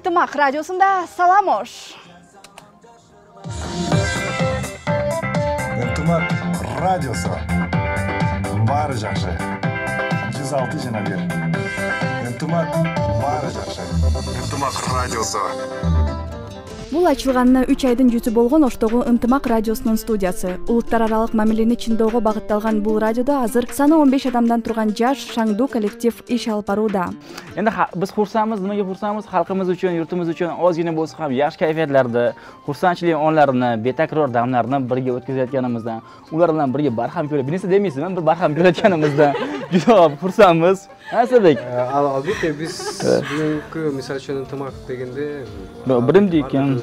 Ынтымак радиосунда саламош. Ынтымак радиосу баары жакшы. 106.1. Ынтымак баары жакшы. Ынтымак радиосу. Бул ачылганына 3 айдын жүзү болгон Оштогу Ынтымак радиосунун студиясы. Улуттар аралык мамилени чындоого багытталган бул радиодо азыр саны 15 адамдан турган жаш шаңдуу коллектив иш алып барууда. Endi biz xursandmiz, nimaga xursandmiz? Xalqimiz uchun, yurtimiz uchun ozgina bo'lsa ham yaxshi kayfiyatlarda, xursandchilik onlarini, betakror damlarni birga o'tkazayotganimizdan, ular bilan birga barham ko'rib, bir narsa demaysiz-mi? Bir barham ko'rayotganimizdan juda xursandmiz. Albatta biz bugungi misol uchun Ынтымак degende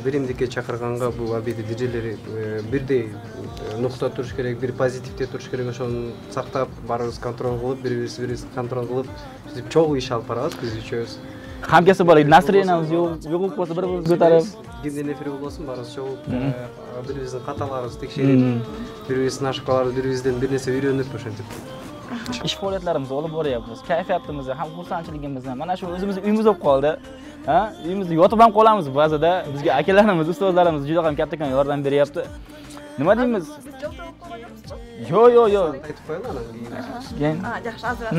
birimdikке чакырганга бул албетте дижелери бирдей нукта туруш керек, бир позитивде туруш керек, ошону сактап, баарыбыз контроль кылып, бири-бирибизди контроль кылып, биз чогуу иш алып барабыз, биз үчөөбүз. Hamkasi bor, настроениябыз жок болсо бири-бирибизди көтөрүп, кимдин эфири болбосун, баарыбыз чогуу бири-бирибиздин каталарыбызды текшерип, бири-бирибиздин ошибкаларды, бири-бирибизден бир нерсе үйрөнүп ошентип ish faoliyatlarimizni olib boryapmiz. Kayfiyatimizni ham xursandchiligimizni mana shu o'zimiz uyimiz bo'lib qoldi. Uyimizda yotib ham qolamiz ba'zida. Bizga akalarimiz, ustozlarimiz juda ham kattakon yordam beryapti. Nima deymiz? Yo'q. Aytib qo'yinglar. Yaxshi, azroq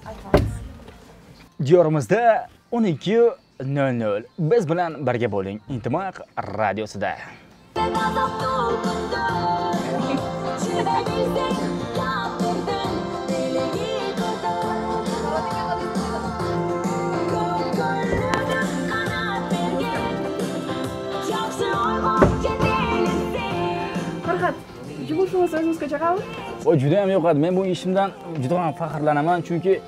aytamiz. Diyorimizda 12:00 biz bilan birga bo'ling. Ынтымак radiosida. Jumuşunuz özünüzge çakalı? O juda ham yoqadi. Men bu ishimdan juda ham faxrlanaman, chunki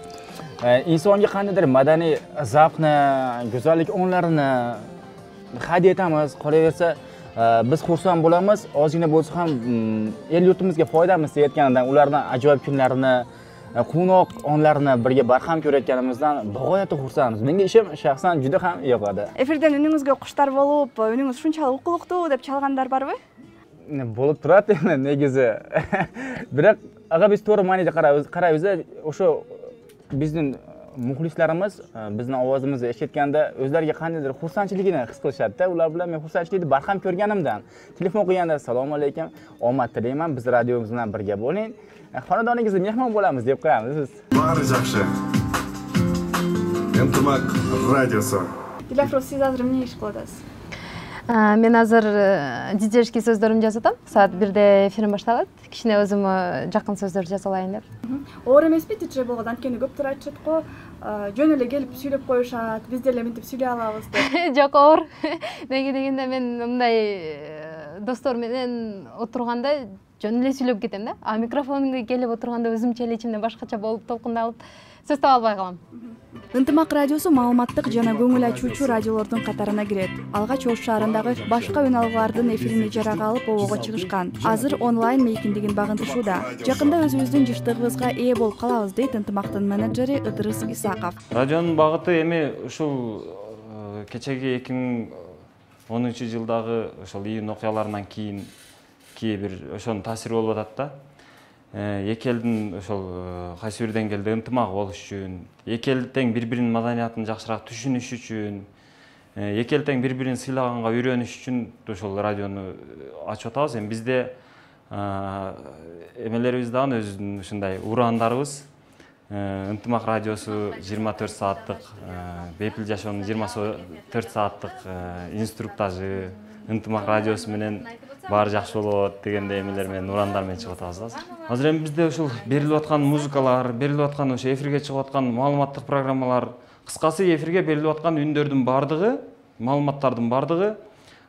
insonga qandaydir madaniy zavqni, go'zallik onlarini hadya etamiz. Qolaversa, biz xursand bo'lamiz. Ozgina bo'lsa ham el yurtimizga foydamiz deyotganidan, ularning ajoyib kunlarini, quvnoq onlarini birga barham ko'rayotganimizdan bag'oyatda xursandmiz. Menga ishim shaxsan juda ham yoqadi. Efirden önüngizge qushlar bo'lib, önüngüz shunchalik uquluqdi deb chalganlar bormi? Bo'lib turadi endi negizi. Biroq agar biz to'g'ri ma'noda qaraymiz, o'sha bizning muxlislarimiz bizning ovozimizni eshitganda o'zlariga qandaydir xursandchiligini his qilishadi-da. Ular bilan men xursandchilikni barham ko'rganimdan telefon qilganda "Assalomu alaykum, omad tilayman, biz radiomiz bilan birga bo'ling. Xonadoningizda mehmon bo'lamiz" deb qo'yamiz biz. Bari yaxshi. Ынтымак радиосу. Dilafruz, siz hozir nima ish qilyapsiz? Мен азыр дидежки сөздөрүмдү жазып атам. Саат 1-де эфирим башталат. Кичине өзүмө жакын сөздөр жаза алайын деп. Оор эмеспи диджей болгон? Анткени көптөр айтышат го, жөн эле келип сүйлөп коюшат, биз деле мынтип сүйлөй алабыз деп. Жок, оор. Неге дегенде мен мындай достор менен отурганда жөн эле сүйлөп кетем да. А микрофонго келип отурганда өзүмчө эле ичимден башкача болуп толкундалып сөз таба албай калам. Ынтымак радиосу маалыматтык жана көңүл ачуучу радиолордун катарына кирет. Алгач Ош шаарындагы башка үн алгылардын эфирин ижарага алып обого чыгышкан. Азыр онлайн мейкиндигин багынтышууда. Жакында өзүбүздүн жыштыгыбызга ээ болуп калабыз дейт Ынтымактын менеджери Ыдырыс Исаков. Радионун багыты эми ушул кечеги 2010-жылдагы ошол июнь окуяларынан кийин бир ошонун таасири болуп атат да. Эки элдин ошол кайсы бир деңгээлде ынтымак болуш үчүн, эки эл тең бири-биринин маданиятын жакшыраак түшүнүш үчүн, эки эл тең бири-бирин сыйлаганга үйрөнүш үчүн ошол радиону ачып атабыз. Эми бизде эмелерибиз дагы өзүнүн ушундай ураандарыбыз. Ынтымак радиосу 24 сааттык, Бейпил жашоонун 24 сааттык инструктажы, Ынтымак радиосу менен баары жакшы болот дегенде эмелер менен ураандар менен чыгып атабыз азыр. Азыр эми бизде ушул берилип аткан музыкалар, берилип аткан ошо эфирге чыгып аткан маалыматтык программалар, кыскасы эфирге берилип аткан үндөрдүн бардыгы, маалыматтардын бардыгы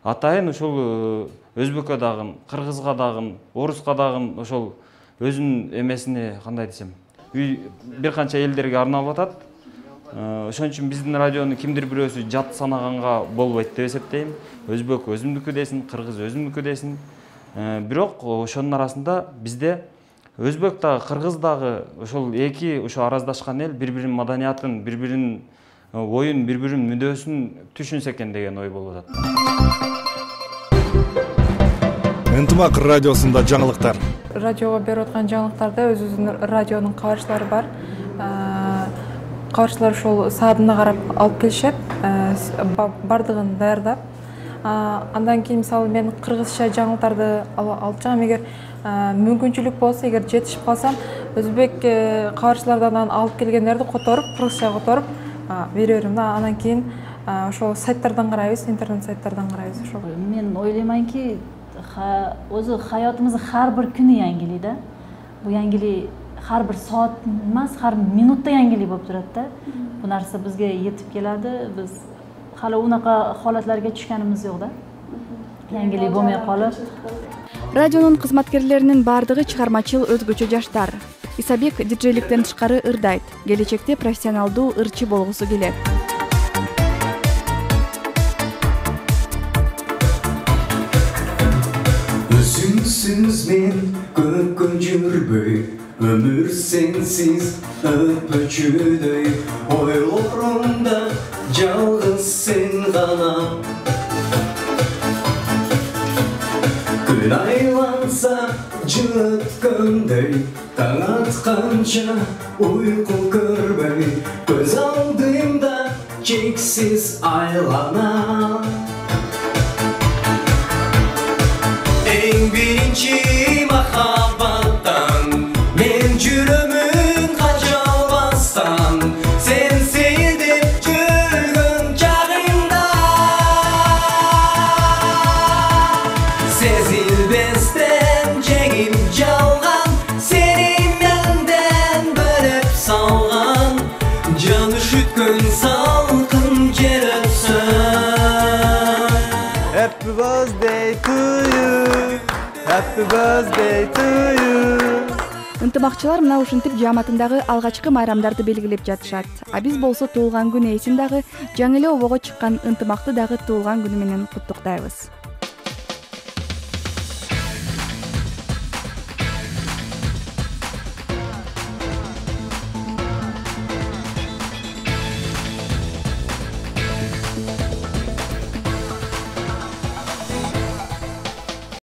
атайын ушул өзбеккө дагы, кыргызга дагы, оруска дагы ошол өзүнүн эмесине кандай десем, бир канча элдерге арналып атат. Ошон үчүн биздин радиону кимдир бирөөсү жат санаганга болбойт деп эсептейм. Өзбек өзүмдүкү десин, кыргыз өзүмдүкү десин. Бирок ошонун арасында бизде өзбек дагы, кыргыз дагы ошол эки ошо араздашкан эл бири-биринин маданиятын, бири-биринин оюн, бири-биринин мүндөсүн түшүнсө экен деген ой болуп атат. Ынтымак радиосунда жаңылыктар. Радиого берип аткан жаңылыктарда өзүбүздүн радионун кабарчылары бар. кабарчылар ошол саатына карап алып келишет, бардыгын даярдап. Андан кийин мисалы мен кыргызча жаңылыктарды алып чыгам. Эгер мүмкүнчүлүк болсо, эгер жетишип калсам, өзбек кабарчылардан алып келгендерди которуп, кыргызча которуп бере берем да. Андан кийин ошол сайттардан карайбыз, интернет сайттардан карайбыз ошол. Мен ойлойманки, өзү хаятыбыздын ар бир күнү яңгилий да. Бул яңгилий ар бир саат эмес, ар минутта яңгилий болуп турат да. Бул нерсе бизге жетип келadi. Биз hali unaqa holatlarga tushganimiz yo'q da. Yangilik bo'lmay qolib. Радионун кызматкерлеринин бардыгы чыгармачыл өзгөчө жаштар. Исабек диджейликтен тышкары ырдайт. Келечекте профессионалдуу ырчы болгусу келет. Өзүңсүз мен көккө жүрбөй, өмүр сенсиз өпөчүдөй, ойлорумда жалгыз сен гана. Күн айланса жыткөндөй, таң атканча уйку көрбөй, көз алдымда чексиз айлана. Эң биринчи махаббаттан мен жүрөмүн качалбастан, сен сейилдеп жүргөн чагыңда, сезилбестен жеңип жалган, сени менден бөлүп салган, жан үшүткөн салкын жер өпсөң. Happy birthday to you, happy birthday to you. Ынтымакчылар мына ушинтип жааматындагы алгачкы майрамдарды белгилеп жатышат. А биз болсо туулган күн ээсин дагы, жаңы эле обого чыккан ынтымакты дагы туулган күнү менен куттуктайбыз.